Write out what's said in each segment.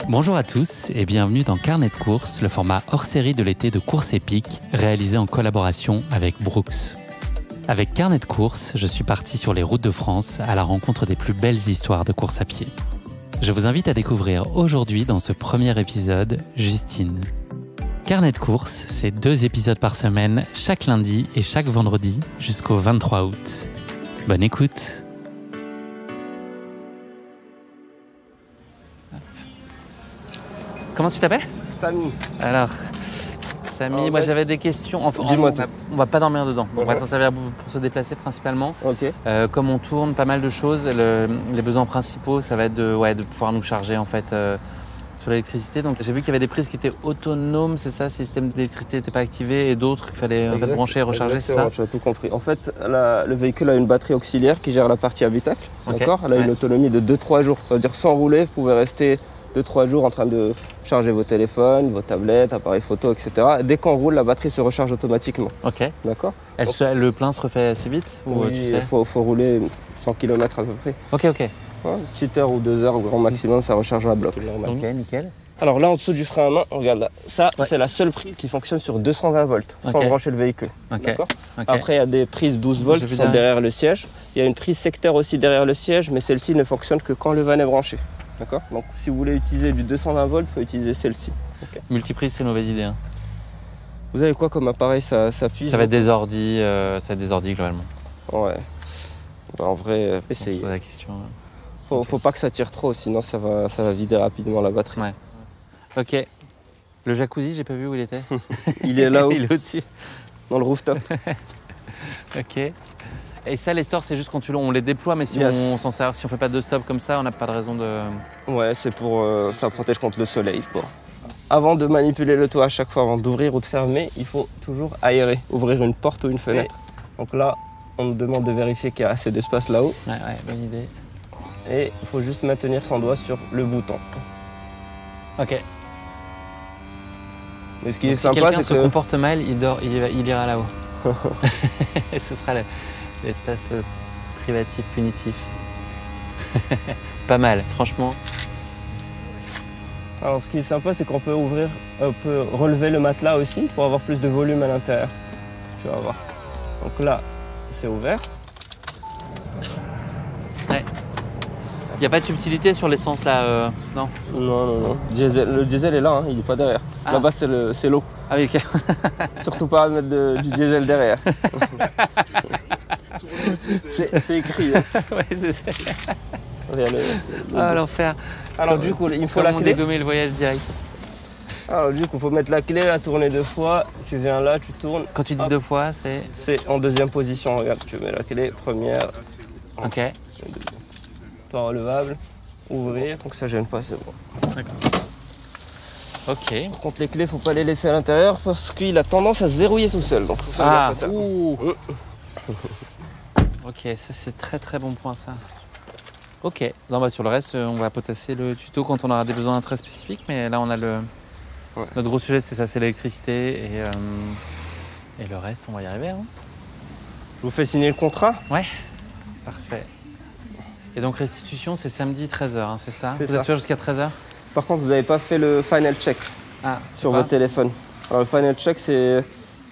Bonjour à tous et bienvenue dans Carnet de course, le format hors-série de l'été de course épique réalisé en collaboration avec Brooks. Avec Carnet de course, je suis parti sur les routes de France à la rencontre des plus belles histoires de course à pied. Je vous invite à découvrir aujourd'hui dans ce premier épisode Justine. Carnet de course, c'est 2 épisodes par semaine, chaque lundi et chaque vendredi jusqu'au 23 août. Bonne écoute! Comment tu t'appelles? Samy. Alors, Samy, moi j'avais des questions. Enfin, dis-moi tout. on va pas dormir dedans. On va s'en servir pour se déplacer principalement. Ok. Comme on tourne pas mal de choses, les besoins principaux, ça va être de pouvoir nous charger en fait sur l'électricité. Donc j'ai vu qu'il y avait des prises qui étaient autonomes, c'est ça, si le système d'électricité n'était pas activé, et d'autres qu'il fallait en fait, brancher et recharger, c'est ça? Tu as tout compris. En fait, le véhicule a une batterie auxiliaire qui gère la partie habitacle. Okay. D'accord. Elle a une autonomie de 2-3 jours. Ça veut dire sans rouler, vous pouvez rester 2-3 jours en train de charger vos téléphones, vos tablettes, appareils photo, etc. Dès qu'on roule, la batterie se recharge automatiquement. Ok. D'accord. Le plein se refait assez vite ou, oui, tu sais? faut rouler 100 km à peu près. Ok. Ouais, une petite heure ou 2 heures au grand maximum, ça recharge la bloc. Ok, nickel. Alors là, en dessous du frein à main, regarde là. Ça, c'est la seule prise qui fonctionne sur 220 volts, sans brancher le véhicule. D'accord. Après, il y a des prises 12 volts qui sont derrière le siège. Il y a une prise secteur aussi derrière le siège, mais celle-ci ne fonctionne que quand le van est branché. D'accord. Donc si vous voulez utiliser du 220 volts, il faut utiliser celle-ci. Okay. Multiprise, c'est une mauvaise idée. Hein. Vous avez quoi comme appareil? Ça puise? Ça va être des ordis, globalement. Ouais. Bah, en vrai, essayez. La question. Faut pas que ça tire trop, sinon ça va vider rapidement la batterie. Ouais. Ok. Le jacuzzi, j'ai pas vu où il était. Il est là-haut. Il est au-dessus. Dans le rooftop. Ok. Et ça, les stores, c'est juste quand on les déploie, mais si on s'en sert, si on fait pas de stop comme ça, on n'a pas de raison de... Ouais, c'est pour... ça protège contre le soleil. Avant de manipuler le toit à chaque fois, avant d'ouvrir ou de fermer, il faut toujours aérer, ouvrir une porte ou une fenêtre. Donc là, on nous demande de vérifier qu'il y a assez d'espace là-haut. Ouais, bonne idée. Et il faut juste maintenir son doigt sur le bouton. Ok. Et ce qui est si sympa, quelqu'un c'est se que... comporte mal, il ira là-haut. Ce sera l'espace privatif, punitif. Pas mal, franchement. Alors ce qui est sympa, c'est qu'on peut relever le matelas aussi pour avoir plus de volume à l'intérieur. Tu vas voir. Donc là, c'est ouvert. Ouais. Il n'y a pas de subtilité sur l'essence là, non? Non. Le diesel est là, hein, il n'est pas derrière. Ah. Là-bas, c'est l'eau. Ah oui, ok. Surtout pas mettre du diesel derrière. c'est écrit. Hein. Ouais, je sais. L'enfer. Alors du coup, il faut la clé. Dégommer le voyage direct. Alors du coup, il faut mettre la clé, la tourner 2 fois. Tu viens là, tu tournes. Quand tu dis 2 fois, c'est... C'est en deuxième position. Regarde, tu mets la clé, première. Ok. Pas relevable. Ouvrir, donc ça gêne pas, c'est bon. D'accord. Ok. Par contre, les clés, faut pas les laisser à l'intérieur parce qu'il a tendance à se verrouiller tout seul. Donc faut faire gaffe à ça. Ok, ça c'est très bon point ça. Ok. Non, sur le reste, on va potasser le tuto quand on aura des besoins très spécifiques, mais là on a notre gros sujet, c'est ça, c'est l'électricité et le reste, on va y arriver. Hein. Je vous fais signer le contrat? Ouais. Parfait. Et donc restitution, c'est samedi 13h, hein, c'est ça? Vous êtes sûr jusqu'à 13h? Par contre, vous n'avez pas fait le final check sur votre téléphone. Alors, le final check, c'est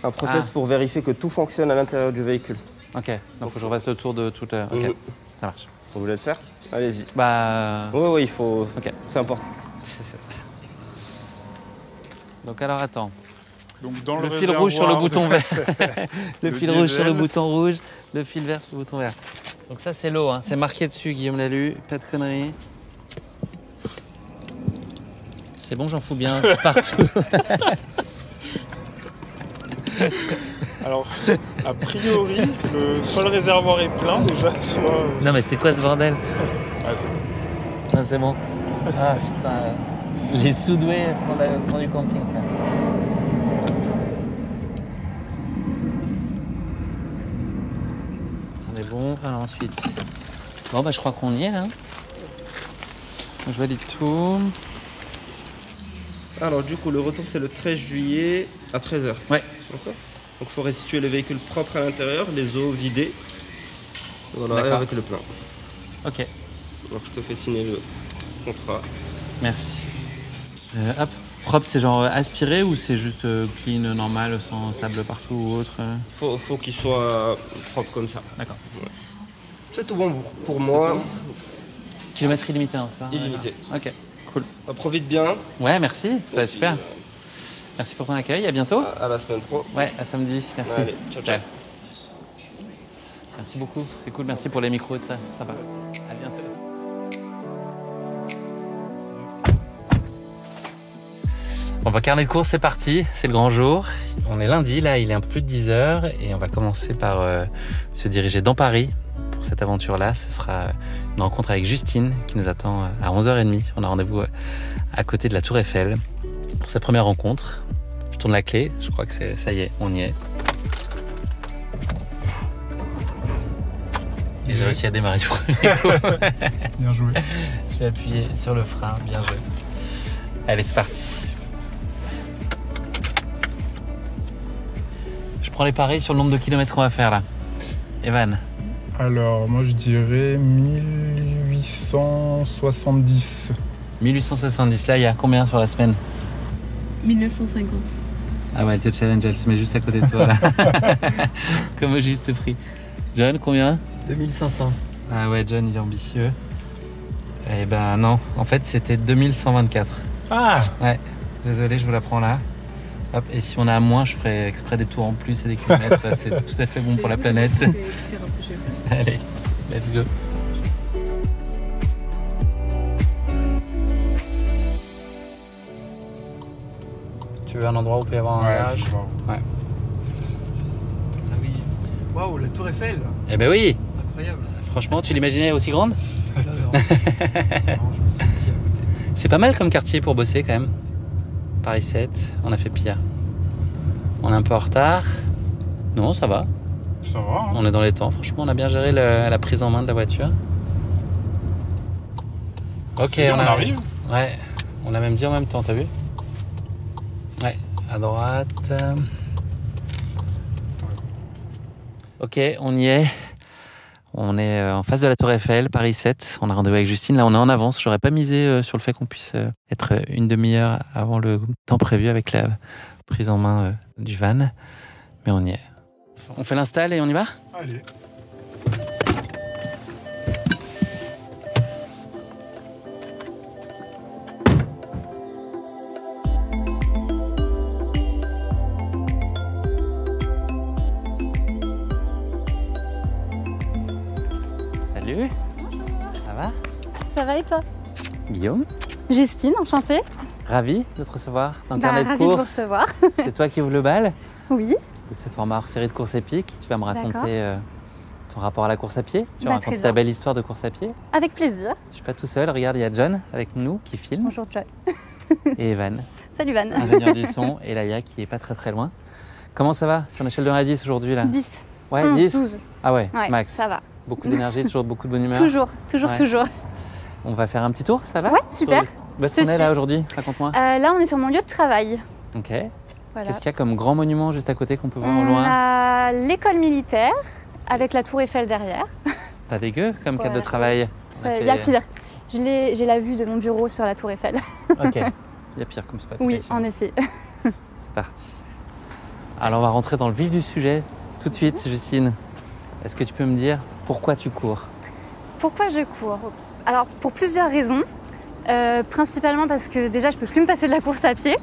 un process pour vérifier que tout fonctionne à l'intérieur du véhicule. Ok, donc il faut que je refasse le tour de toute... Ok, ça marche. Vous voulez le faire? Allez-y. Oui, il faut... Ok. C'est important. Donc alors, attends. Donc, dans le fil rouge sur le bouton vert. Le fil rouge sur le bouton rouge, le fil vert sur le bouton vert. Donc ça, c'est l'eau, hein. C'est marqué dessus, Guillaume l'a lu, pas de conneries. C'est bon, j'en fous bien partout. Alors, a priori, soit le réservoir est plein déjà, soit... Non mais c'est quoi ce bordel? C'est bon. Ah putain, les soudoués font du camping. Là. On est bon, alors ensuite... Bon je crois qu'on y est là. Je valide tout. Alors du coup, le retour c'est le 13 juillet à 13h. Ouais. D'accord. Donc il faut restituer les véhicules propres à l'intérieur, les eaux vidées. Voilà, et avec le plein. Ok. Donc je te fais signer le contrat. Merci. Hop, propre, c'est genre aspiré ou c'est juste clean, normal, sans sable partout ou autre Faut qu'il soit propre comme ça. D'accord. Ouais. C'est tout bon pour moi. Kilomètre illimité, hein, ça Illimité. Ok, cool. Profite bien. Ouais, merci, ça va super. Merci pour ton accueil, à bientôt. À la semaine pro. Ouais, à samedi, merci. Allez, ciao, ciao. Merci beaucoup, c'est cool, merci pour les micros et tout ça, sympa. À bientôt. Bon, carnet de course, c'est parti, c'est le grand jour. On est lundi, là, il est un peu plus de 10h et on va commencer par se diriger dans Paris. Pour cette aventure-là, ce sera une rencontre avec Justine qui nous attend à 11h30. On a rendez-vous à côté de la Tour Eiffel pour cette première rencontre. Je tourne la clé, je crois que ça y est, on y est. Et j'ai réussi à démarrer du premier coup. Bien joué. J'ai appuyé sur le frein, bien joué. Allez, c'est parti. Je prends les paris sur le nombre de kilomètres qu'on va faire là. Evan. Alors, moi je dirais 1870. 1870, là il y a combien sur la semaine? 1950. Ah ouais, elle te challenge, elle se met juste à côté de toi là. Comme au juste prix. John, combien? 2500. Ah ouais, John il est ambitieux. Eh ben non, en fait c'était 2124. Ah! Ouais, désolé, je vous la prends là. Hop, et si on a moins, je ferai exprès des tours en plus et des kilomètres. C'est tout à fait bon pour la planète. Allez, let's go. Tu veux un endroit où il peut y avoir un garage? Ouais. Ah oui. Waouh, la Tour Eiffel. Eh ben oui. Incroyable. Franchement, tu l'imaginais aussi grande? Non, c'est marrant, je me sens petit à côté. C'est pas mal comme quartier pour bosser quand même. Paris 7, on a fait pire. On est un peu en retard. Non, ça va. Ça va, hein. On est dans les temps. Franchement, on a bien géré la prise en main de la voiture. Ok, Bien, on arrive. Ouais, on a même dit en même temps, t'as vu? Ouais, à droite. Ok, on y est. On est en face de la Tour Eiffel, Paris 7. On a rendez-vous avec Justine. Là, on est en avance. J'aurais pas misé sur le fait qu'on puisse être une demi-heure avant le temps prévu avec la prise en main du van. Mais on y est. On fait l'install et on y va? Allez. Salut. Ça va? Ça va et toi? Guillaume? Justine, enchantée. Ravi de te recevoir dans le carnet de Ravie de vous course. recevoir. C'est toi qui ouvre le bal Oui. de ce format hors série de course épique. Tu vas me D'accord. raconter ton rapport à la course à pied. Tu vas Bah, raconter très ta bien. belle histoire de course à pied. Avec plaisir. Je suis pas tout seul. Regarde, il y a John avec nous qui filme Bonjour Joy. et Evan, Salut Van. ingénieur du son, et Laïa qui est pas très très loin. Comment ça va sur une échelle de 1 à 10 aujourd'hui là? 10. Ouais, 11, 10. 12. Ah ouais, Ouais, max. ça va. Beaucoup d'énergie, toujours beaucoup de bonne humeur. Toujours. Ouais. Toujours. On va faire un petit tour, ça va? Ouais, super. Où est-ce Je qu'on est là suis. aujourd'hui? Raconte-moi. Là, on est sur mon lieu de travail. Ok. Voilà. Qu'est-ce qu'il y a comme grand monument juste à côté qu'on peut voir au On loin? a l'école militaire avec la tour Eiffel derrière. Pas dégueu comme cadre de Voilà. travail. On a Il fait- y a pire. J'ai la vue de mon bureau sur la tour Eiffel. Ok. Il y a pire comme spot. Oui, effectivement. en effet. C'est parti. Alors on va rentrer dans le vif du sujet tout de suite, Justine. Est-ce que tu peux me dire pourquoi tu cours? Pourquoi je cours? Alors, pour plusieurs raisons. Principalement parce que déjà, je peux plus me passer de la course à pied.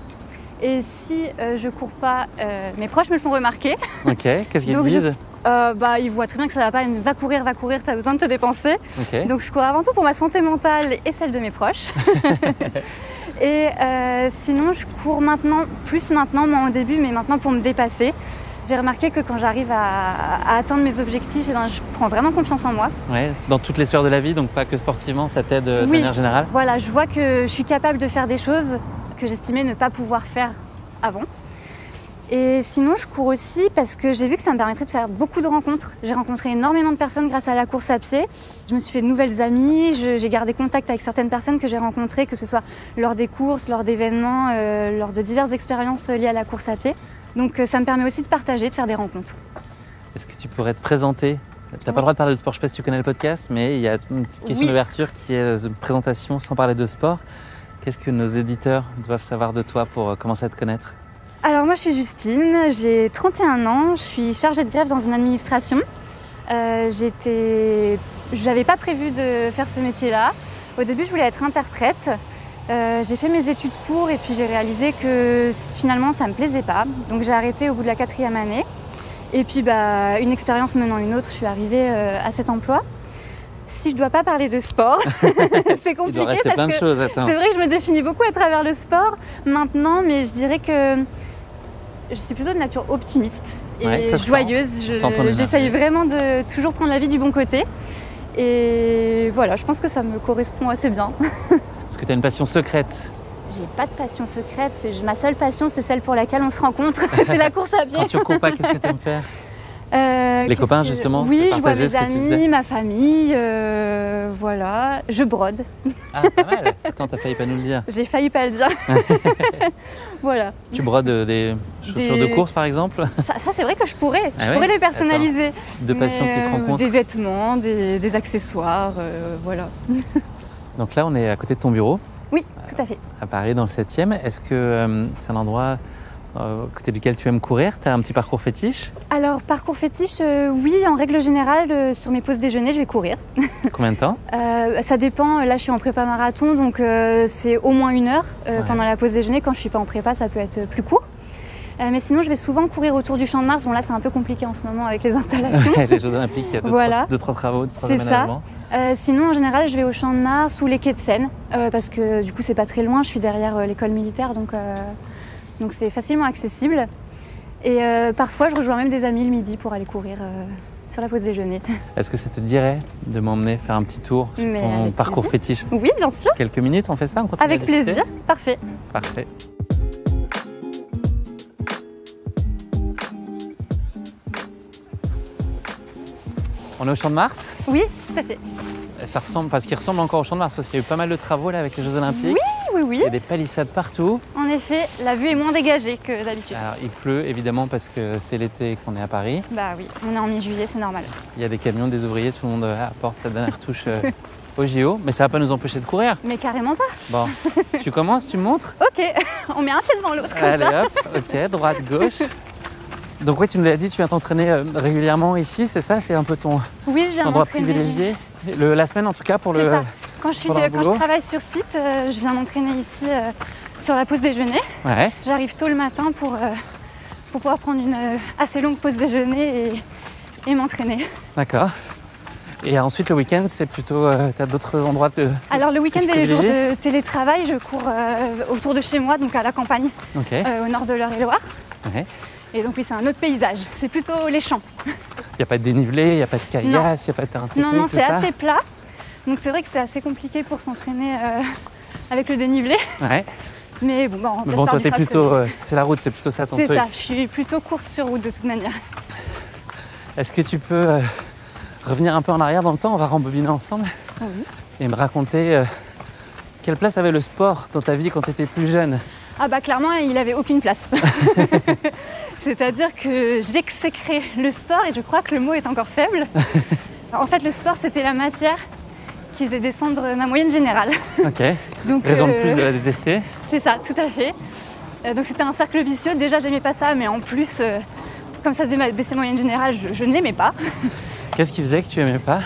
Et si je cours pas, mes proches me le font remarquer. Ok. Qu'est-ce qu'ils te Donc, disent? Ils voient très bien que ça va pas. Va courir, t'as besoin de te dépenser. Ok. Donc, je cours avant tout pour ma santé mentale et celle de mes proches. Et sinon, je cours maintenant, moins au début, mais maintenant pour me dépasser. J'ai remarqué que quand j'arrive à atteindre mes objectifs, je prends vraiment confiance en moi. Ouais. Dans toutes les sphères de la vie, donc pas que sportivement, ça t'aide de Oui. manière générale. Voilà, je vois que je suis capable de faire des choses que j'estimais ne pas pouvoir faire avant. Et sinon, je cours aussi parce que j'ai vu que ça me permettrait de faire beaucoup de rencontres. J'ai rencontré énormément de personnes grâce à la course à pied. Je me suis fait de nouvelles amies, j'ai gardé contact avec certaines personnes que j'ai rencontrées, que ce soit lors des courses, lors d'événements, lors de diverses expériences liées à la course à pied. Donc ça me permet aussi de partager, de faire des rencontres. Est-ce que tu pourrais te présenter? T'as pas le droit de parler de sport, je sais pas si tu connais le podcast, mais il y a une petite question Oui. d'ouverture qui est une présentation sans parler de sport. Qu'est-ce que nos éditeurs doivent savoir de toi pour commencer à te connaître? Alors moi je suis Justine, j'ai 31 ans, je suis chargée de greffe dans une administration. J'avais pas prévu de faire ce métier-là. Au début je voulais être interprète. J'ai fait mes études pour et puis j'ai réalisé que finalement ça me plaisait pas. Donc j'ai arrêté au bout de la 4e année. Et puis une expérience menant une autre, je suis arrivée à cet emploi. Si je dois pas parler de sport, c'est compliqué parce que c'est vrai que je me définis beaucoup à travers le sport maintenant, mais je dirais que je suis plutôt de nature optimiste et joyeuse. J'essaye vraiment de toujours prendre la vie du bon côté. Et voilà, je pense que ça me correspond assez bien. Est-ce que tu as une passion secrète? J'ai pas de passion secrète. Ma seule passion, c'est celle pour laquelle on se rencontre. C'est la course à pied. Quand tu cours pas, qu'est-ce que tu aimes faire? Les copains, justement? Oui, je vois mes amis, ma famille, voilà. Je brode. Ah, pas mal. Attends, t'as failli pas nous le dire. J'ai failli pas le dire. Voilà. Tu brodes des chaussures de course, par exemple? Ça c'est vrai que je pourrais. Je pourrais les personnaliser. Deux passions qui se rencontrent. Des vêtements, des accessoires, voilà. Donc là, on est à côté de ton bureau. Oui, tout à fait. À Paris, dans le 7e. Est-ce que c'est un endroit à côté duquel tu aimes courir? Tu as un petit parcours fétiche? Alors, parcours fétiche, oui, en règle générale, sur mes pauses déjeuner, je vais courir. Combien de temps? Ça dépend. Là, je suis en prépa marathon, donc c'est au moins 1 heure pendant la pause déjeuner. Quand je ne suis pas en prépa, ça peut être plus court. Mais sinon, je vais souvent courir autour du Champ de Mars. Bon, là, c'est un peu compliqué en ce moment avec les installations. Les Jeux Olympiques, il y a 2-3 travaux, 2-3 aménagements. Sinon, en général, je vais au Champ de Mars ou les quais de Seine, parce que du coup, c'est pas très loin. Je suis derrière l'école militaire, donc c'est facilement accessible. Et parfois, je rejoins même des amis le midi pour aller courir sur la pause déjeuner. Est-ce que ça te dirait de m'emmener faire un petit tour sur ton parcours fétiche? Oui, bien sûr. Quelques minutes, on fait ça? On continue avec plaisir, parfait. Parfait. On est au Champ de Mars? Oui, tout à fait. Ça ressemble, ce qui ressemble encore au Champ de Mars, parce qu'il y a eu pas mal de travaux là avec les Jeux Olympiques. Oui. Il y a des palissades partout. En effet, la vue est moins dégagée que d'habitude. Alors, il pleut évidemment parce que c'est l'été qu'on est à Paris. Bah oui, on est en mi-juillet, c'est normal. Il y a des camions, des ouvriers, tout le monde apporte sa dernière touche au JO, mais ça va pas nous empêcher de courir. Mais carrément pas. Bon, tu commences, tu me montres? Ok, on met un pied devant l'autre comme ça. Allez hop, ok, droite, gauche. Donc oui, tu nous l'as dit, tu viens t'entraîner régulièrement ici, c'est ça? C'est un peu ton endroit privilégié? La semaine en tout cas pour le... C'est ça. Quand je travaille sur site, je viens m'entraîner ici sur la pause déjeuner. Ouais. J'arrive tôt le matin pour pouvoir prendre une assez longue pause déjeuner et m'entraîner. D'accord. Et ensuite le week-end, c'est plutôt... tu as d'autres endroits de... Alors le week-end et les jours de télétravail, je cours autour de chez moi, donc à la campagne, au nord de l'Eure-et-Loire. Ouais. Et donc oui, c'est un autre paysage, c'est plutôt les champs. Il n'y a pas de dénivelé, il n'y a pas de caillasse, il n'y a pas de terrain technique, non, c'est assez plat. Donc c'est vrai que c'est assez compliqué pour s'entraîner avec le dénivelé. Ouais. Mais bon, toi t'es plutôt... c'est la route, c'est plutôt ça ton truc. C'est ça, je suis plutôt course sur route de toute manière. Est-ce que tu peux revenir un peu en arrière dans le temps? On va rembobiner ensemble. Oui. Et me raconter quelle place avait le sport dans ta vie quand tu étais plus jeune? Ah bah clairement, il n'avait aucune place. C'est-à-dire que j'exécrais le sport et je crois que le mot est encore faible. En fait, le sport, c'était la matière qui faisait descendre ma moyenne générale. Ok. Donc, raison de plus de la détester. C'est ça, tout à fait. Donc c'était un cercle vicieux. Déjà, j'aimais pas ça, mais en plus, comme ça faisait baisser ma moyenne générale, je ne l'aimais pas. Qu'est-ce qui faisait que tu aimais pas?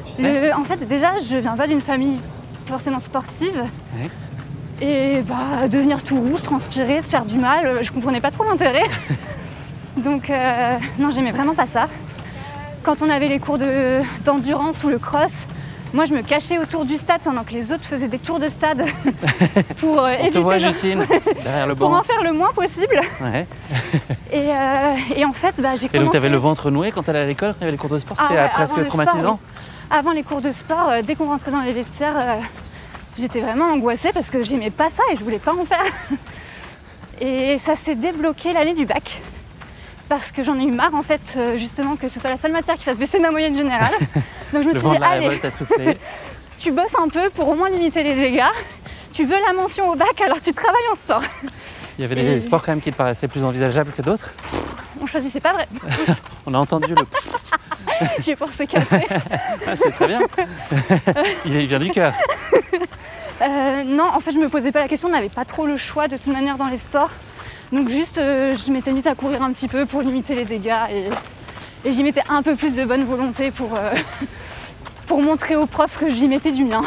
Tu sais en fait, déjà, je viens pas d'une famille forcément sportive. Ouais. Et devenir tout rouge, transpirer, se faire du mal, je comprenais pas trop l'intérêt. Donc non, j'aimais vraiment pas ça. Quand on avait les cours d'endurance ou le cross, moi je me cachais autour du stade pendant que les autres faisaient des tours de stade pour éviter... On te voit, Justine, derrière le banc. Pour en faire le moins possible. Ouais. Et en fait, j'ai commencé... Et donc t'avais le ventre noué quand t'allais à l'école, quand il y avait les cours de sport? C'était presque traumatisant? Oui. Avant les cours de sport, dès qu'on rentrait dans les vestiaires... J'étais vraiment angoissée parce que j'aimais pas ça et je voulais pas en faire. Et ça s'est débloqué l'année du bac. Parce que j'en ai eu marre en fait, justement, que ce soit la seule matière qui fasse baisser ma moyenne générale. Donc je me suis dit, allez, tu bosses un peu pour au moins limiter les dégâts. Tu veux la mention au bac, alors tu travailles en sport. Il y avait des sports quand même qui te paraissaient plus envisageables que d'autres? On choisissait pas vrai. On a entendu le... J'ai pensé qu'après. Ah, c'est très bien. Il vient du cœur. Non, en fait, je me posais pas la question, on n'avait pas trop le choix de toute manière dans les sports. Donc juste, je m'étais mise à courir un petit peu pour limiter les dégâts et j'y mettais un peu plus de bonne volonté pour montrer aux profs que j'y mettais du mien.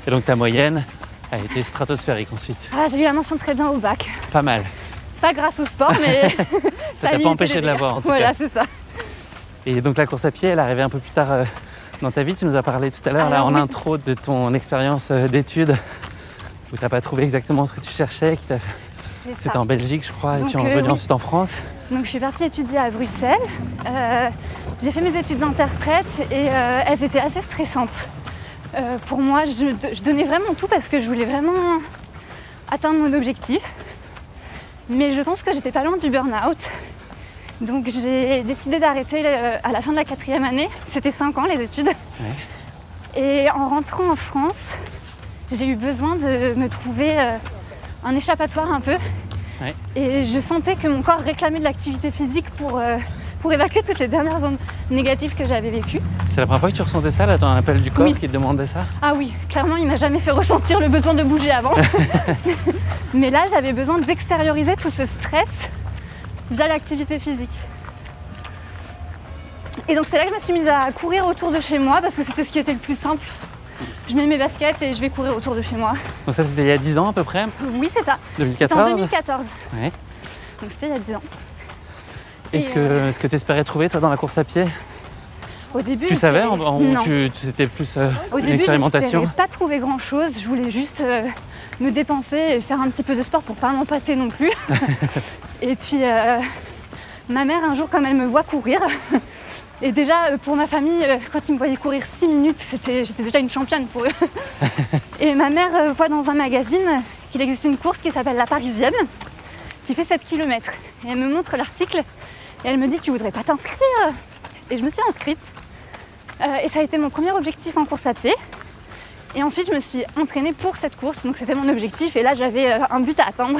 Et donc ta moyenne a été stratosphérique ensuite? Ah, j'ai eu la mention très bien au bac. Pas mal. Pas grâce au sport, mais ça t'a pas empêché de l'avoir en tout cas. Voilà, c'est ça. Et donc la course à pied, elle est arrivée un peu plus tard dans ta vie. Tu nous as parlé tout à l'heure là, en intro de ton expérience d'études où tu n'as pas trouvé exactement ce que tu cherchais, qui t'a fait... C'était en Belgique, je crois, donc, et tu es revenu ensuite en France. Donc je suis partie étudier à Bruxelles. J'ai fait mes études d'interprète et elles étaient assez stressantes. Pour moi, je donnais vraiment tout parce que je voulais vraiment atteindre mon objectif. Mais je pense que j'étais pas loin du burn-out. Donc j'ai décidé d'arrêter à la fin de la 4e année. C'était 5 ans les études. Ouais. Et en rentrant en France, j'ai eu besoin de me trouver un échappatoire un peu. Ouais. Et je sentais que mon corps réclamait de l'activité physique pour évacuer toutes les dernières ondes négatives que j'avais vécues. C'est la première fois que tu ressentais ça, là, ton appel du corps qui te demandait ça? Ah oui, clairement, il m'a jamais fait ressentir le besoin de bouger avant. Mais là, j'avais besoin d'extérioriser tout ce stress via l'activité physique. Et donc c'est là que je me suis mise à courir autour de chez moi parce que c'était ce qui était le plus simple. Je mets mes baskets et je vais courir autour de chez moi. Donc ça, c'était il y a 10 ans à peu près? Oui, c'est ça. 2014? C'était en 2014. Ouais. Donc c'était il y a 10 ans. Est-ce que tu espérais trouver, toi, dans la course à pied? Au début, tu savais c'était plus une expérimentation? Au début, je pas trouvé grand-chose. Je voulais juste me dépenser et faire un petit peu de sport pour pas m'empâter non plus. Et puis, ma mère, un jour, comme elle me voit courir, et déjà, pour ma famille, quand ils me voyaient courir 6 minutes, j'étais déjà une championne pour eux. Et ma mère voit dans un magazine qu'il existe une course qui s'appelle La Parisienne, qui fait 7 km. Et elle me montre l'article et elle me dit « Tu voudrais pas t'inscrire ?» Et je me suis inscrite. Et ça a été mon premier objectif en course à pied. Et ensuite, je me suis entraînée pour cette course. Donc c'était mon objectif. Et là, j'avais un but à atteindre.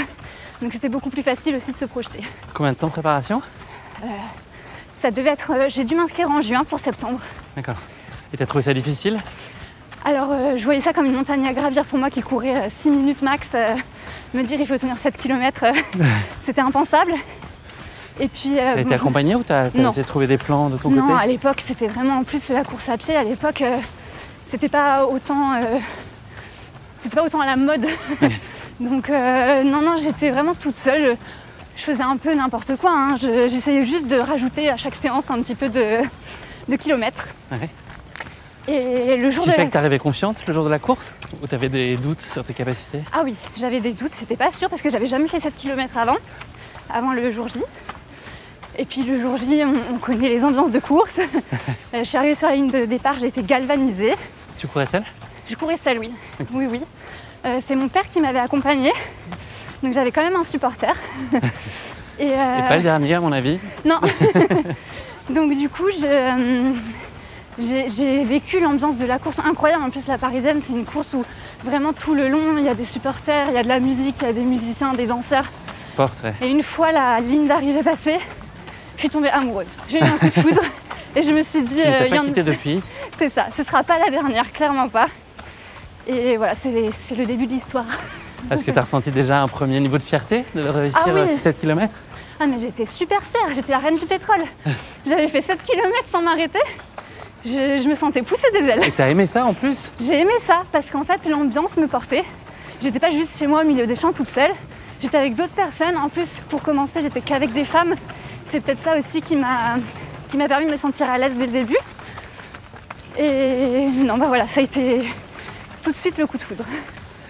Donc c'était beaucoup plus facile aussi de se projeter. Combien de temps de préparation? Ça devait être... j'ai dû m'inscrire en juin pour septembre. D'accord. Et t'as trouvé ça difficile? Alors, je voyais ça comme une montagne à gravir pour moi qui courait 6 minutes max. Me dire il faut tenir 7 km, c'était impensable. Et puis... T'as été accompagnée ou t'as essayé de trouver des plans de ton côté? Non, à l'époque, c'était vraiment en plus la course à pied. À l'époque, c'était pas autant à la mode. Donc, non, j'étais vraiment toute seule. Je faisais un peu n'importe quoi. Hein. J'essayais juste de rajouter à chaque séance un petit peu de kilomètres. Ouais. Et le jour de fait que t'arrivais confiante le jour de la course? Ou t'avais des doutes sur tes capacités? Ah oui, j'avais des doutes. J'étais pas sûre parce que j'avais jamais fait 7 km avant le jour J. Et puis le jour J, on connaît les ambiances de course. Je suis arrivée sur la ligne de départ, j'ai été galvanisée. Tu courais seule? Je courais seule, oui. Okay. Oui. C'est mon père qui m'avait accompagnée. Donc j'avais quand même un supporter. Et pas le dernier à mon avis. Non. Donc du coup, j'ai vécu l'ambiance de la course incroyable. En plus, la Parisienne, c'est une course où vraiment tout le long, il y a des supporters, il y a de la musique, il y a des musiciens, des danseurs. Sport, ouais. Et une fois la ligne d'arrivée passée, je suis tombée amoureuse. J'ai eu un coup de foudre et je me suis dit... Tu ne t'as pas quitté depuis? C'est ça, ce ne sera pas la dernière, clairement pas. Et voilà, c'est le début de l'histoire. Est-ce que tu as ressenti déjà un premier niveau de fierté de réussir 7 km? Ah mais j'étais super fière, j'étais la reine du pétrole. J'avais fait 7 km sans m'arrêter. Je me sentais pousser des ailes. Et t'as aimé ça en plus? J'ai aimé ça parce qu'en fait l'ambiance me portait. J'étais pas juste chez moi au milieu des champs toute seule. J'étais avec d'autres personnes. En plus, pour commencer, j'étais qu'avec des femmes. C'est peut-être ça aussi qui m'a permis de me sentir à l'aise dès le début. Et non, bah voilà, ça a été tout de suite le coup de foudre.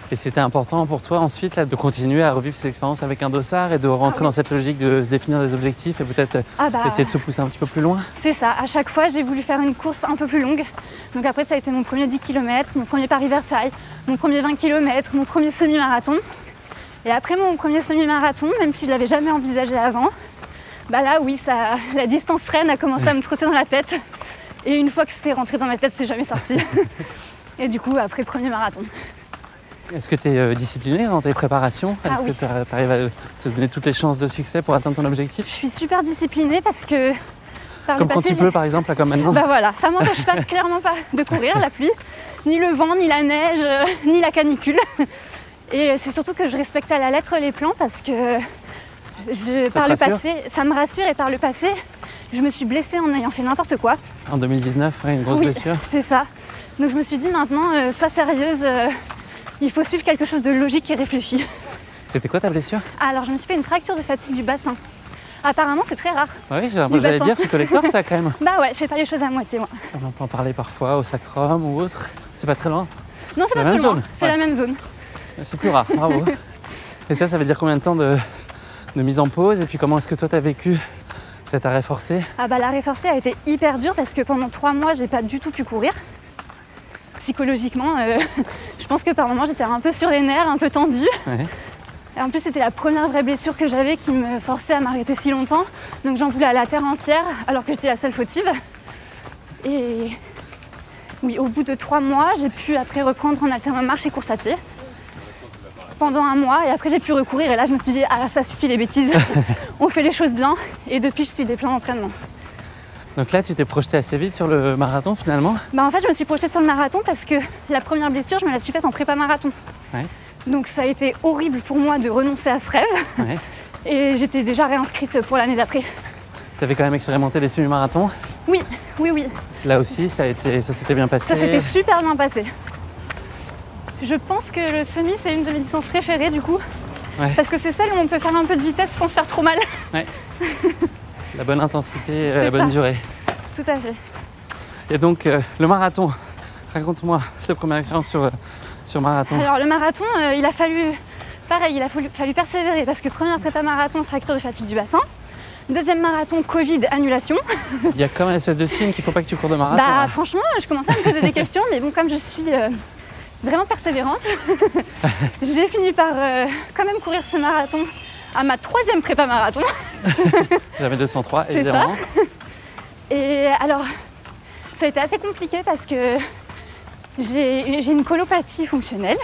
Et c'était important pour toi ensuite là, de continuer à revivre ces expériences avec un dossard et de rentrer dans cette logique de se définir des objectifs et peut-être essayer de se pousser un petit peu plus loin? C'est ça, à chaque fois j'ai voulu faire une course un peu plus longue. Donc après ça a été mon premier 10 km, mon premier Paris-Versailles, mon premier 20 km, mon premier semi-marathon. Et après mon premier semi-marathon, même si je ne l'avais jamais envisagé avant, bah là oui, la distance reine a commencé à me trotter dans la tête. Et une fois que c'est rentré dans ma tête, c'est jamais sorti. Et du coup, après premier marathon. Est-ce que tu es disciplinée dans tes préparations? Est-ce que tu arrives à te donner toutes les chances de succès pour atteindre ton objectif? Je suis super disciplinée parce que Par comme le quand passé, il pleut par exemple, là, comme maintenant. Bah voilà, ça m'empêche pas, clairement pas de courir, la pluie, ni le vent, ni la neige, ni la canicule. Et c'est surtout que je respecte à la lettre les plans parce que par le passé, ça me rassure et par le passé, je me suis blessée en ayant fait n'importe quoi. En 2019, ouais, une grosse blessure. C'est ça. Donc je me suis dit maintenant, sois sérieuse, il faut suivre quelque chose de logique et réfléchi. C'était quoi ta blessure? Alors je me suis fait une fracture de fatigue du bassin. Apparemment c'est très rare. Oui, j'allais dire, c'est collector ça quand même. Bah ouais, je fais pas les choses à moitié moi. On entend parler parfois au sacrum ou autre. C'est pas très loin? Non, c'est pas très loin, c'est la même zone. C'est plus rare, bravo. Et ça veut dire combien de temps de mise en pause? Et puis comment est-ce que toi t'as vécu cet arrêt forcé? Ah bah l'arrêt forcé a été hyper dur parce que pendant 3 mois j'ai pas du tout pu courir. Psychologiquement, je pense que par moments j'étais un peu sur les nerfs, un peu tendue. Ouais. Et en plus c'était la première vraie blessure que j'avais qui me forçait à m'arrêter si longtemps. Donc j'en voulais à la terre entière alors que j'étais la seule fautive. Et oui, au bout de 3 mois, j'ai pu après reprendre en alternant marche et course à pied. Pendant 1 mois et après j'ai pu recourir et là je me suis dit ah ça suffit les bêtises, on fait les choses bien et depuis je suis des plans d'entraînement. Donc là tu t'es projetée assez vite sur le marathon finalement? Bah en fait je me suis projetée sur le marathon parce que la première blessure je me la suis faite en prépa marathon. Ouais. Donc ça a été horrible pour moi de renoncer à ce rêve. Ouais. Et j'étais déjà réinscrite pour l'année d'après. Tu avais quand même expérimenté les semi-marathons? Oui. Là aussi ça s'était bien passé? Ça s'était super bien passé. Je pense que le semi c'est une de mes distances préférées du coup. Ouais. Parce que c'est celle où on peut faire un peu de vitesse sans se faire trop mal. Ouais. La bonne intensité, la bonne durée. Tout à fait. Et donc le marathon, raconte-moi ta première expérience sur marathon. Alors le marathon, il a fallu persévérer parce que première prépa marathon, fracture de fatigue du bassin. Deuxième marathon, Covid, annulation. Il y a comme une espèce de signe qu'il ne faut pas que tu cours de marathon. Bah là. franchement, je commençais à me poser des questions, mais bon, comme je suis vraiment persévérante, j'ai fini par quand même courir ce marathon à ma 3e prépa marathon. J'avais 203, évidemment. Ça. Et alors, ça a été assez compliqué parce que j'ai une colopathie fonctionnelle,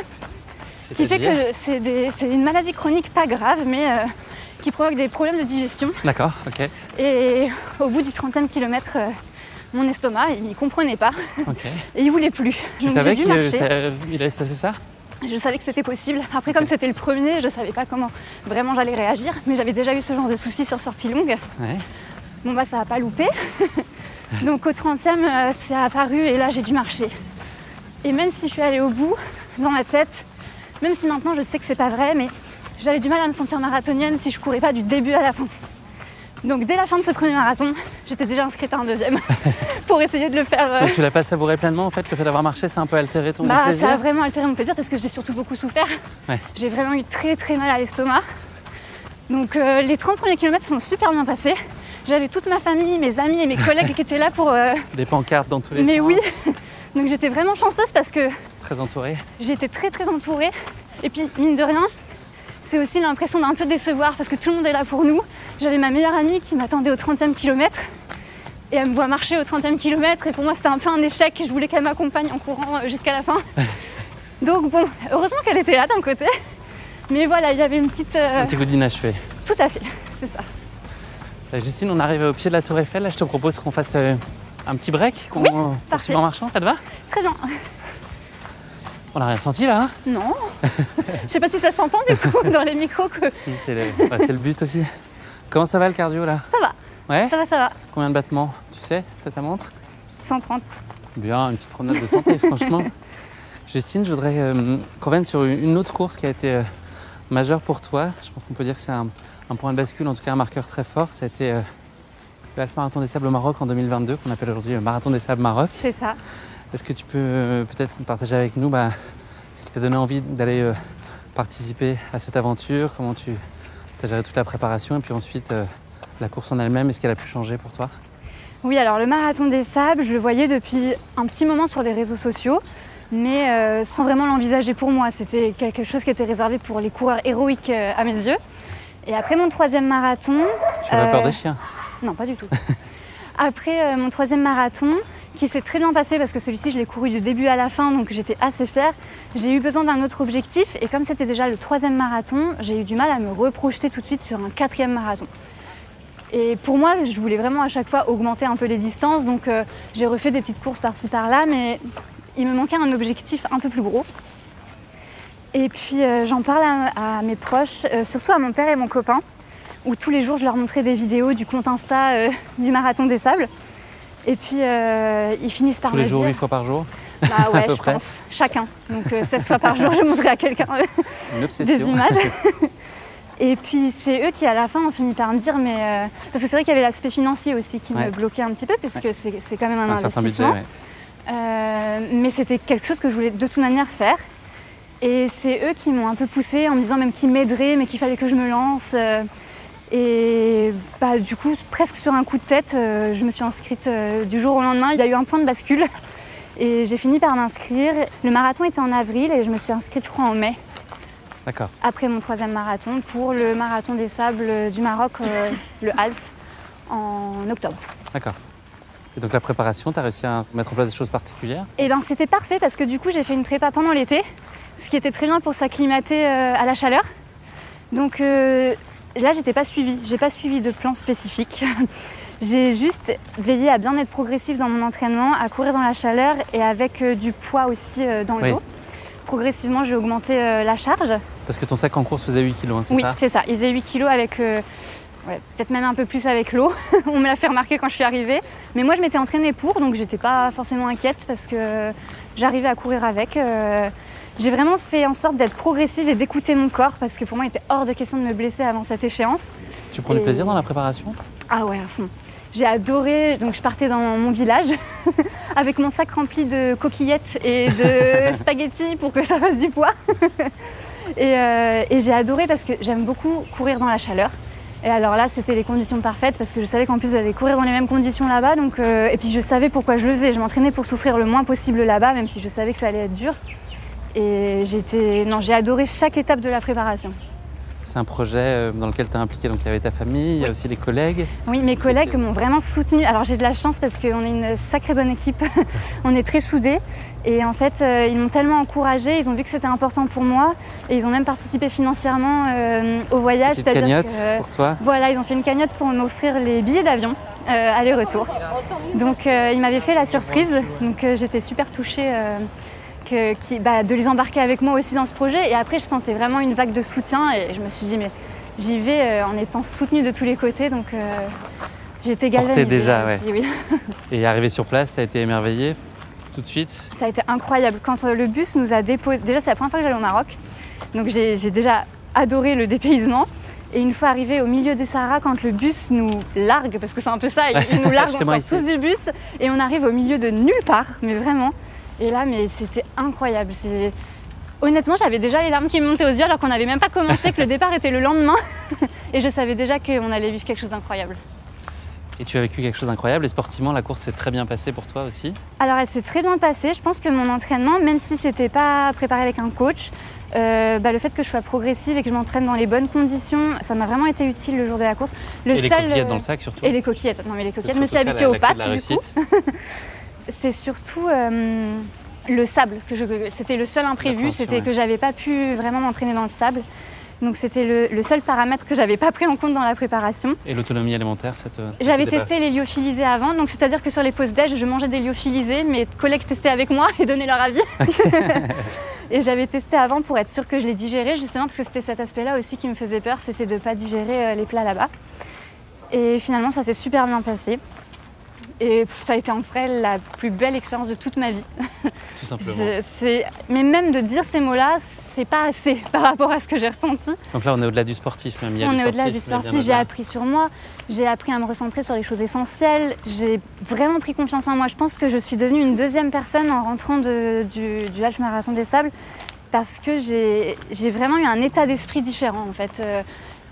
qui fait que c'est une maladie chronique pas grave, mais qui provoque des problèmes de digestion. D'accord, ok. Et au bout du 30e kilomètre, mon estomac, il comprenait pas. Okay. Et il voulait plus. Tu donc savais j'ai dû marcher. Il allait se passer ça? Je savais que c'était possible. Après, comme c'était le premier, je savais pas comment vraiment j'allais réagir. Mais j'avais déjà eu ce genre de soucis sur sortie longue. Ouais. Bon bah ça n'a pas loupé. Donc au 30e, c'est apparu et là j'ai dû marcher. Et même si je suis allée au bout, dans ma tête, même si maintenant je sais que c'est pas vrai, mais j'avais du mal à me sentir marathonienne si je courais pas du début à la fin. Donc dès la fin de ce premier marathon, j'étais déjà inscrite à un deuxième pour essayer de le faire. Donc tu l'as pas savouré pleinement en fait, le fait d'avoir marché, ça a un peu altéré ton plaisir? Ça a vraiment altéré mon plaisir parce que j'ai surtout beaucoup souffert. Ouais. J'ai vraiment eu très très mal à l'estomac. Donc les 30 premiers kilomètres sont super bien passés. J'avais toute ma famille, mes amis et mes collègues qui étaient là pour... Des pancartes dans tous les sens. Mais oui. Donc j'étais vraiment chanceuse parce que... Très entourée. J'étais très très entourée. Et puis mine de rien, c'est aussi l'impression d'un peu décevoir parce que tout le monde est là pour nous. J'avais ma meilleure amie qui m'attendait au 30e kilomètre et elle me voit marcher au 30e kilomètre et pour moi c'était un peu un échec. Je voulais qu'elle m'accompagne en courant jusqu'à la fin. Donc bon, heureusement qu'elle était là d'un côté. Mais voilà, il y avait une petite... Un petit goût d'inachevé. Tout à fait, c'est ça. Justine, on arrive au pied de la Tour Eiffel. Là, je te propose qu'on fasse un petit break, qu'on poursuive en marchant, ça te va? Très bien. On n'a rien senti là, hein? Non. Je sais pas si ça s'entend du coup dans les micros que... Si, c'est le but aussi. Comment ça va le cardio là? Ça va. Ouais? Ça va. Combien de battements? Tu sais, t'as ta montre? 130. Bien, une petite promenade de santé, franchement. Justine, je voudrais qu'on revienne sur une autre course qui a été majeure pour toi. Je pense qu'on peut dire que c'est un point de bascule, en tout cas un marqueur très fort. Ça a été le Half Marathon des Sables au Maroc en 2022, qu'on appelle aujourd'hui le Marathon des Sables Maroc. C'est ça. Est-ce que tu peux peut-être partager avec nous ce qui t'a donné envie d'aller participer à cette aventure? Comment tu as géré toute la préparation et puis ensuite la course en elle-même, est-ce qu'elle a pu changer pour toi? Oui, alors le Marathon des Sables, je le voyais depuis un petit moment sur les réseaux sociaux, mais sans vraiment l'envisager pour moi. C'était quelque chose qui était réservé pour les coureurs héroïques à mes yeux. Et après mon 3e marathon... Tu avais peur des chiens? Non, pas du tout. Après mon 3e marathon, qui s'est très bien passé parce que celui-ci, je l'ai couru du début à la fin, donc j'étais assez fière. J'ai eu besoin d'un autre objectif et comme c'était déjà le 3e marathon, j'ai eu du mal à me reprojeter tout de suite sur un 4e marathon. Et pour moi, je voulais vraiment à chaque fois augmenter un peu les distances, donc j'ai refait des petites courses par-ci par-là, mais il me manquait un objectif un peu plus gros. Et puis j'en parle à mes proches, surtout à mon père et mon copain, où tous les jours je leur montrais des vidéos du compte Insta du Marathon des Sables. Et puis ils finissent par me dire... Tous les jours, 8 fois par jour? Bah ouais, je pense, chacun. Donc 16 fois par jour, je montrais à quelqu'un des images. Et puis c'est eux qui à la fin ont fini par me dire, mais parce que c'est vrai qu'il y avait l'aspect financier aussi qui me bloquait un petit peu, puisque c'est quand même un investissement. Budget, mais c'était quelque chose que je voulais de toute manière faire. Et c'est eux qui m'ont un peu poussée en me disant même qu'ils m'aideraient, mais qu'il fallait que je me lance. Et bah, du coup, presque sur un coup de tête, je me suis inscrite du jour au lendemain. Il y a eu un point de bascule et j'ai fini par m'inscrire. Le marathon était en avril et je me suis inscrite, je crois, en mai. D'accord. Après mon 3e marathon, pour le Marathon des Sables du Maroc, le Half, en octobre. D'accord. Et donc la préparation, tu as réussi à mettre en place des choses particulières? Eh bien, c'était parfait parce que du coup, j'ai fait une prépa pendant l'été, ce qui était très bien pour s'acclimater à la chaleur. Donc là, j'ai pas suivi de plan spécifique. J'ai juste veillé à bien être progressive dans mon entraînement, à courir dans la chaleur et avec du poids aussi dans le dos. Progressivement, j'ai augmenté la charge. Parce que ton sac en course faisait 8 kg, hein, c'est ça? Oui, c'est ça. Il faisait 8 kg avec, peut-être même un peu plus avec l'eau. On me l'a fait remarquer quand je suis arrivée. Mais moi, je m'étais entraînée pour, donc j'étais pas forcément inquiète parce que j'arrivais à courir avec. J'ai vraiment fait en sorte d'être progressive et d'écouter mon corps parce que pour moi, il était hors de question de me blesser avant cette échéance. Tu prends du plaisir dans la préparation? Ah ouais, à fond. J'ai adoré, donc je partais dans mon village avec mon sac rempli de coquillettes et de spaghettis pour que ça fasse du poids. Et j'ai adoré parce que j'aime beaucoup courir dans la chaleur. Et alors là, c'était les conditions parfaites parce que je savais qu'en plus, j'allais courir dans les mêmes conditions là-bas. Donc, et puis je savais pourquoi je le faisais. Je m'entraînais pour souffrir le moins possible là-bas, même si je savais que ça allait être dur. Et j'ai adoré chaque étape de la préparation. C'est un projet dans lequel tu es impliquée, donc il y avait ta famille, il y a aussi les collègues. Oui, mes collègues m'ont vraiment soutenue. Alors j'ai de la chance parce qu'on est une sacrée bonne équipe, on est très soudés. Et en fait, ils m'ont tellement encouragée, ils ont vu que c'était important pour moi. Et ils ont même participé financièrement au voyage. Petite cagnotte pour toi? Voilà, ils ont fait une cagnotte pour m'offrir les billets d'avion, aller-retour. Donc ils m'avaient fait la surprise, donc j'étais super touchée. De les embarquer avec moi aussi dans ce projet. Et après, je sentais vraiment une vague de soutien et je me suis dit, mais j'y vais en étant soutenue de tous les côtés. Donc, j'étais galvanisée. Déjà, aussi, oui. Et arrivé sur place, tu as été émerveillée tout de suite? Ça a été incroyable. Quand le bus nous a déposé... Déjà, c'est la première fois que j'allais au Maroc. Donc, j'ai déjà adoré le dépaysement. Et une fois arrivé au milieu du Sahara, quand le bus nous largue, parce que c'est un peu ça, il nous largue, on sort tous du bus et on arrive au milieu de nulle part, mais vraiment. Et là, mais c'était incroyable. Honnêtement, j'avais déjà les larmes qui me montaient aux yeux alors qu'on n'avait même pas commencé, que le départ était le lendemain. Et je savais déjà qu'on allait vivre quelque chose d'incroyable. Et tu as vécu quelque chose d'incroyable et sportivement, la course s'est très bien passée pour toi aussi? Alors, elle s'est très bien passée. Je pense que mon entraînement, même si c'était pas préparé avec un coach, le fait que je sois progressive et que je m'entraîne dans les bonnes conditions, ça m'a vraiment été utile le jour de la course. Les coquillettes dans le sac surtout? Et les coquillettes. Non, mais les coquillettes, je me suis habituée aux pâtes du coup. C'est surtout le sable. C'était le seul imprévu, c'était que j'avais pas pu vraiment m'entraîner dans le sable. Donc c'était le seul paramètre que j'avais pas pris en compte dans la préparation. Et l'autonomie alimentaire, j'avais testé les lyophilisés avant, donc c'est-à-dire que sur les pauses déj, je mangeais des lyophilisés, mes collègues testaient avec moi et donnaient leur avis. Okay. Et j'avais testé avant pour être sûre que je les digérais, justement parce que c'était cet aspect-là aussi qui me faisait peur, c'était de pas digérer les plats là-bas. Et finalement, ça s'est super bien passé. Et ça a été en vrai la plus belle expérience de toute ma vie. Tout simplement. Mais même de dire ces mots-là, c'est pas assez par rapport à ce que j'ai ressenti. Donc là, on est au-delà du sportif. Même. On est au-delà du sportif. J'ai appris sur moi, j'ai appris à me recentrer sur les choses essentielles. J'ai vraiment pris confiance en moi. Je pense que je suis devenue une deuxième personne en rentrant du Half Marathon des Sables parce que j'ai vraiment eu un état d'esprit différent en fait.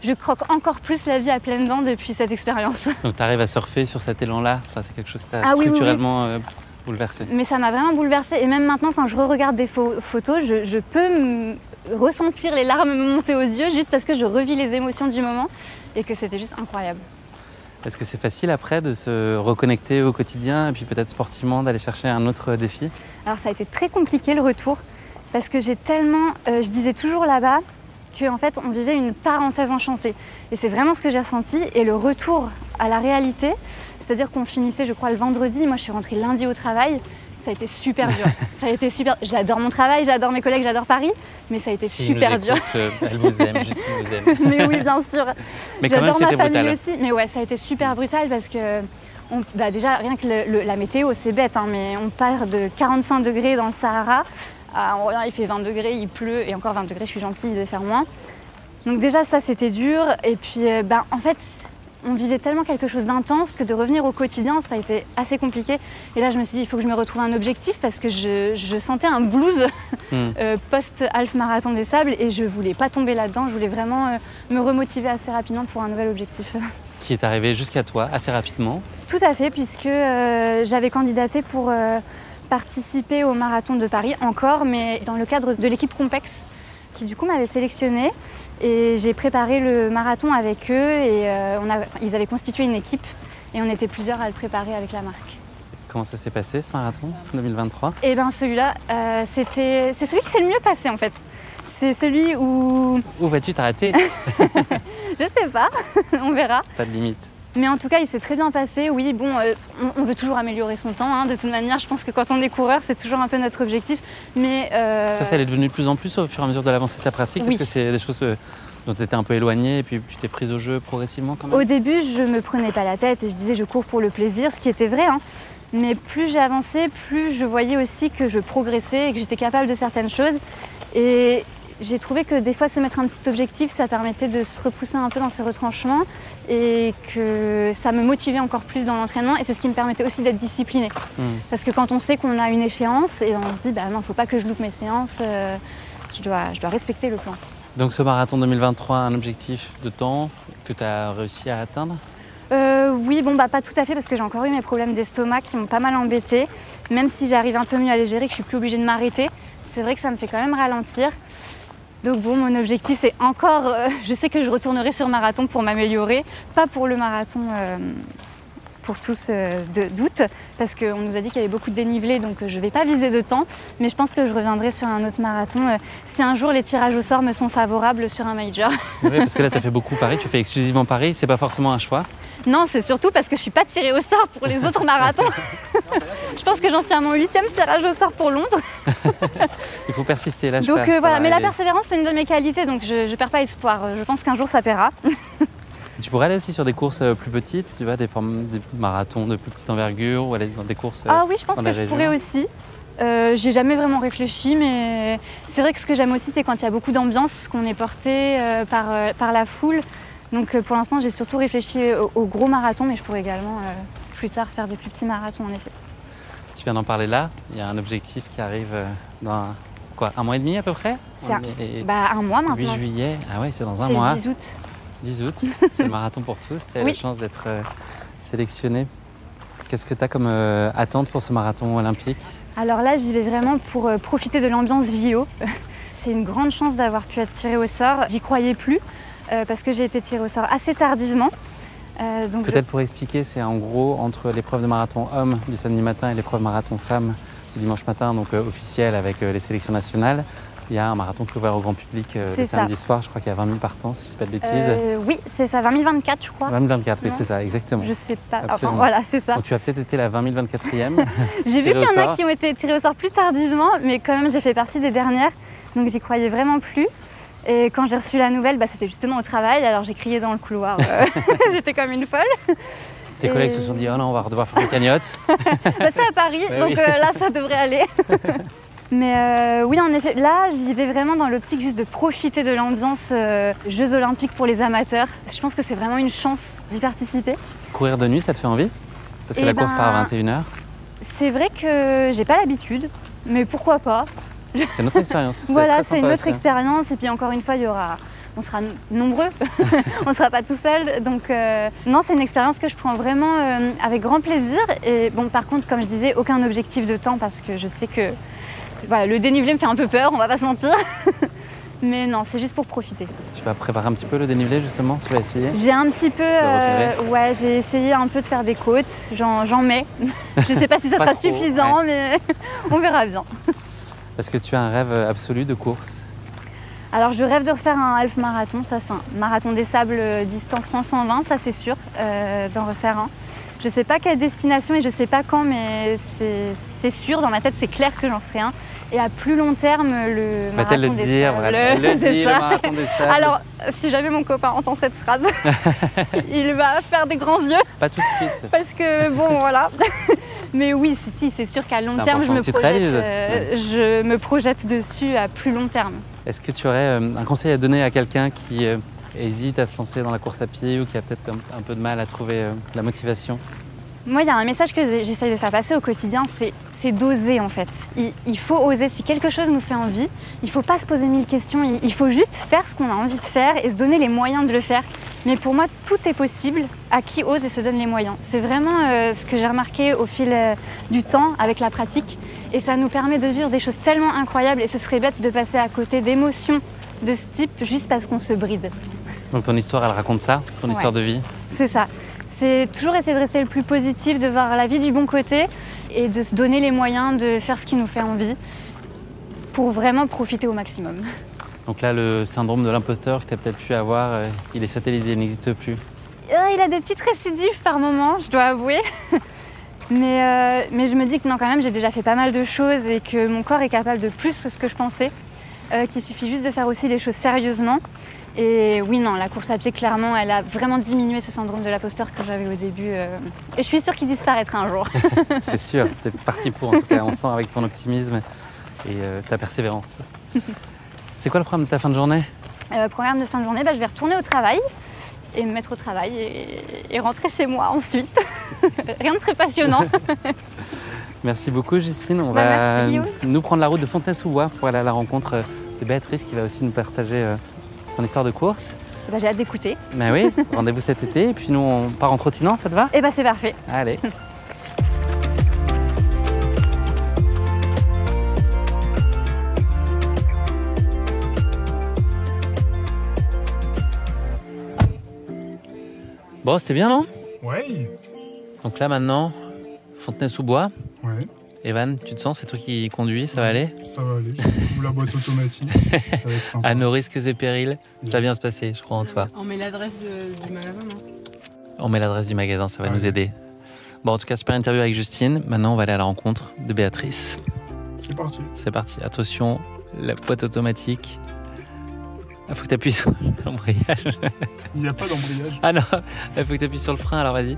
Je croque encore plus la vie à pleines dents depuis cette expérience. Donc tu arrives à surfer sur cet élan-là, enfin, c'est quelque chose qui t'a structurellement bouleversé. Mais ça m'a vraiment bouleversée et même maintenant quand je re-regarde des photos, je peux ressentir les larmes me monter aux yeux juste parce que je revis les émotions du moment et que c'était juste incroyable. Est-ce que c'est facile après de se reconnecter au quotidien et puis peut-être sportivement d'aller chercher un autre défi? Alors ça a été très compliqué le retour parce que j'ai tellement, je disais toujours là-bas, qu'en fait on vivait une parenthèse enchantée. Et c'est vraiment ce que j'ai ressenti. Et le retour à la réalité, c'est-à-dire qu'on finissait, je crois, le vendredi. Moi, je suis rentrée lundi au travail. Ça a été super dur. Ça a été super. J'adore mon travail, j'adore mes collègues, j'adore Paris, mais ça a été super dur. Elle vous aime, Justine vous aime. Mais oui, bien sûr. Mais j'adore ma famille brutal. aussi. Mais ouais, ça a été super brutal parce que déjà, rien que la météo, c'est bête, hein, mais on part de 45 degrés dans le Sahara. On revient, il fait 20 degrés, il pleut, et encore 20 degrés, je suis gentille, il devait faire moins. Donc déjà, ça, c'était dur. Et puis, en fait, on vivait tellement quelque chose d'intense que de revenir au quotidien, ça a été assez compliqué. Et là, je me suis dit, il faut que je me retrouve un objectif parce que je sentais un blues post-half marathon des Sables et je voulais pas tomber là-dedans. Je voulais vraiment me remotiver assez rapidement pour un nouvel objectif. Qui est arrivé jusqu'à toi assez rapidement. Tout à fait, puisque j'avais candidaté pour participer au marathon de Paris encore, mais dans le cadre de l'équipe Compex, qui du coup m'avait sélectionnée. Et j'ai préparé le marathon avec eux et ils avaient constitué une équipe et on était plusieurs à le préparer avec la marque. Comment ça s'est passé ce marathon 2023 ? Et bien celui-là, c'est celui qui s'est le mieux passé en fait. C'est celui où... Où vas-tu t'arrêter ? Je sais pas, on verra. Pas de limite. Mais en tout cas, il s'est très bien passé. Oui, bon, on veut toujours améliorer son temps. Hein. De toute manière, je pense que quand on est coureur, c'est toujours un peu notre objectif. Mais ça est devenu de plus en plus au fur et à mesure de l'avancée de ta pratique. Oui. Est-ce que c'est des choses dont tu étais un peu éloignée et puis tu t'es prise au jeu progressivement quand même ? Au début, je me prenais pas la tête et je disais je cours pour le plaisir, ce qui était vrai. Hein. Mais plus j'ai avancé, plus je voyais aussi que je progressais et que j'étais capable de certaines choses. Et j'ai trouvé que des fois, se mettre un petit objectif, ça permettait de se repousser un peu dans ses retranchements et que ça me motivait encore plus dans l'entraînement. Et c'est ce qui me permettait aussi d'être disciplinée. Parce que quand on sait qu'on a une échéance, et on se dit non, faut pas que je loupe mes séances, je dois respecter le plan. Donc ce marathon 2023, un objectif de temps que tu as réussi à atteindre ? Oui, pas tout à fait parce que j'ai encore eu mes problèmes d'estomac qui m'ont pas mal embêtée. Même si j'arrive un peu mieux à les gérer, que je suis plus obligée de m'arrêter, c'est vrai que ça me fait quand même ralentir. Donc bon, mon objectif c'est encore, je sais que je retournerai sur marathon pour m'améliorer, pas pour le marathon pour tous d'août, parce qu'on nous a dit qu'il y avait beaucoup de dénivelé, donc je ne vais pas viser de temps, mais je pense que je reviendrai sur un autre marathon si un jour les tirages au sort me sont favorables sur un major. Oui, parce que là tu as fait beaucoup Paris, tu fais exclusivement Paris, c'est pas forcément un choix. Non, c'est surtout parce que je ne suis pas tirée au sort pour les autres marathons. Je pense que j'en suis à mon 8e tirage au sort pour Londres. Il faut persister là. Donc voilà, mais la persévérance c'est une de mes qualités, donc je ne perds pas espoir. Je pense qu'un jour ça paiera. Tu pourrais aller aussi sur des courses plus petites, tu vois, des marathons de plus petite envergure ou aller dans des courses. Ah oui, je pense que je pourrais aussi. J'ai jamais vraiment réfléchi, mais c'est vrai que ce que j'aime aussi, c'est quand il y a beaucoup d'ambiance, qu'on est porté par la foule. Donc pour l'instant, j'ai surtout réfléchi aux gros marathons, mais je pourrais également plus tard faire des plus petits marathons, en effet. Tu viens d'en parler là, il y a un objectif qui arrive dans un mois et demi à peu près ? Un mois maintenant. 8 juillet, ah ouais, c'est dans un mois. C'est le 10 août. 10 août, c'est le marathon pour tous, tu as la chance d'être sélectionné. Qu'est-ce que tu as comme attente pour ce marathon olympique ? Alors là, j'y vais vraiment pour profiter de l'ambiance JO. C'est une grande chance d'avoir pu être tirée au sort. J'y croyais plus parce que j'ai été tirée au sort assez tardivement. Peut-être pour expliquer, c'est en gros entre l'épreuve de marathon homme du samedi matin et l'épreuve marathon femme du dimanche matin, donc officielle avec les sélections nationales. Il y a un marathon qui est ouvert au grand public le samedi soir. Je crois qu'il y a 20 000 partants, si je ne dis pas de bêtises. Oui, c'est ça, 20 024, je crois. 20 024, oui, c'est ça, exactement. Je sais pas. Absolument. Enfin, voilà, c'est ça. Donc, tu as peut-être été la 20 024e. J'ai vu qu'il y en a qui ont été tirés au sort plus tardivement, mais quand même, j'ai fait partie des dernières. Donc, j'y croyais vraiment plus. Et quand j'ai reçu la nouvelle, c'était justement au travail. Alors, j'ai crié dans le couloir. J'étais comme une folle. Tes collègues se sont dit « Oh non, on va devoir faire une cagnotte ». C'est à Paris, donc là, ça devrait aller. Mais oui, en effet, là, j'y vais vraiment dans l'optique juste de profiter de l'ambiance Jeux Olympiques pour les amateurs. Je pense que c'est vraiment une chance d'y participer. Courir de nuit, ça te fait envie ? Parce que la course part à 21h. C'est vrai que j'ai pas l'habitude, mais pourquoi pas ? C'est notre expérience. Voilà, c'est une autre expérience. Et puis encore une fois, on sera nombreux, on ne sera pas tout seul. Donc non, c'est une expérience que je prends vraiment avec grand plaisir. Et bon, par contre, comme je disais, aucun objectif de temps parce que je sais que le dénivelé me fait un peu peur, on va pas se mentir. Mais non, c'est juste pour profiter. Tu vas préparer un petit peu le dénivelé justement, tu vas essayer ? J'ai un petit peu, j'ai essayé un peu de faire des côtes, j'en mets. Je ne sais pas si ça sera suffisant, mais on verra bien. Est-ce que tu as un rêve absolu de course ? Alors je rêve de refaire un half marathon, marathon des sables distance 520, ça c'est sûr, d'en refaire un. Je sais pas quelle destination et je sais pas quand, mais c'est sûr, dans ma tête c'est clair que j'en ferai un. Et à plus long terme, le marathon des sables. Le marathon des sables. Alors, si jamais mon copain entend cette phrase, il va faire des grands yeux. Pas tout de suite. Parce que bon, voilà. Mais oui, c'est sûr qu'à long terme, je me projette dessus à plus long terme. Est-ce que tu aurais un conseil à donner à quelqu'un qui hésite à se lancer dans la course à pied ou qui a peut-être un peu de mal à trouver la motivation ? Moi, il y a un message que j'essaye de faire passer au quotidien, c'est d'oser en fait. Il faut oser. Si quelque chose nous fait envie, il ne faut pas se poser 1000 questions. Il faut juste faire ce qu'on a envie de faire et se donner les moyens de le faire. Mais pour moi, tout est possible à qui ose et se donne les moyens. C'est vraiment ce que j'ai remarqué au fil du temps avec la pratique. Et ça nous permet de vivre des choses tellement incroyables. Et ce serait bête de passer à côté d'émotions de ce type juste parce qu'on se bride. Donc ton histoire, elle raconte ça, ton histoire de vie ? C'est ça. C'est toujours essayer de rester le plus positif, de voir la vie du bon côté et de se donner les moyens de faire ce qui nous fait envie pour vraiment profiter au maximum. Donc là, le syndrome de l'imposteur que tu as peut-être pu avoir, il est satellisé, il n'existe plus. Il a des petites récidives par moment, je dois avouer. Mais je me dis que non, quand même, j'ai déjà fait pas mal de choses et que mon corps est capable de plus que ce que je pensais. Qu'il suffit juste de faire aussi les choses sérieusement. Et oui, non, la course à pied, clairement, elle a vraiment diminué ce syndrome de l'imposteur que j'avais au début. Et je suis sûre qu'il disparaîtra un jour. C'est sûr, t'es parti pour, en tout cas, on sent avec ton optimisme et ta persévérance. C'est quoi le programme de ta fin de journée ? Programme de fin de journée, je vais retourner au travail et me mettre au travail et rentrer chez moi ensuite. Rien de très passionnant. Merci beaucoup, Justine. On va nous prendre la route de Fontenay-sous-Bois pour aller à la rencontre de Béatrice qui va aussi nous partager son histoire de course. J'ai hâte d'écouter. Ben oui, rendez-vous cet été et puis nous on part en trottinant, ça te va ? C'est parfait. Allez. Bon, c'était bien, non ? Ouais. Donc là maintenant, Fontenay-sous-Bois. Ouais. Evan, tu te sens, c'est toi qui conduis, ça va aller ? Ça va aller. Ou la boîte automatique, ça va être sympa. À nos risques et périls, ça va bien se passer, je crois en toi. On met l'adresse du magasin, non ? On met l'adresse du magasin, ça va nous aider. Bon, en tout cas, super interview avec Justine. Maintenant, on va aller à la rencontre de Béatrice. C'est parti. C'est parti. Attention, la boîte automatique. Il faut que tu appuies sur l'embrayage. Il n'y a pas d'embrayage. Ah non, il faut que tu appuies sur le frein, alors vas-y.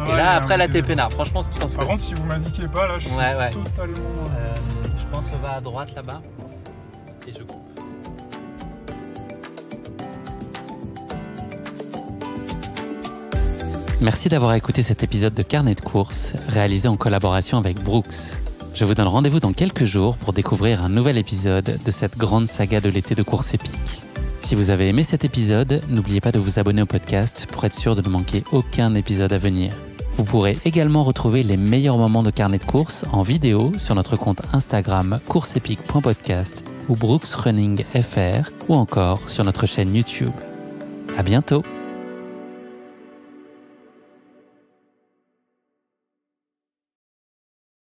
Et là, après, là, t'es peinard. Franchement, c'est tout en Par contre, si vous m'indiquez pas, là, je suis totalement... je pense qu'on va à droite, là-bas. Et je coupe. Merci d'avoir écouté cet épisode de Carnet de course, réalisé en collaboration avec Brooks. Je vous donne rendez-vous dans quelques jours pour découvrir un nouvel épisode de cette grande saga de l'été de course épique. Si vous avez aimé cet épisode, n'oubliez pas de vous abonner au podcast pour être sûr de ne manquer aucun épisode à venir. Vous pourrez également retrouver les meilleurs moments de Carnet de course en vidéo sur notre compte Instagram courseepique.podcast ou Brooks Running FR ou encore sur notre chaîne YouTube. À bientôt!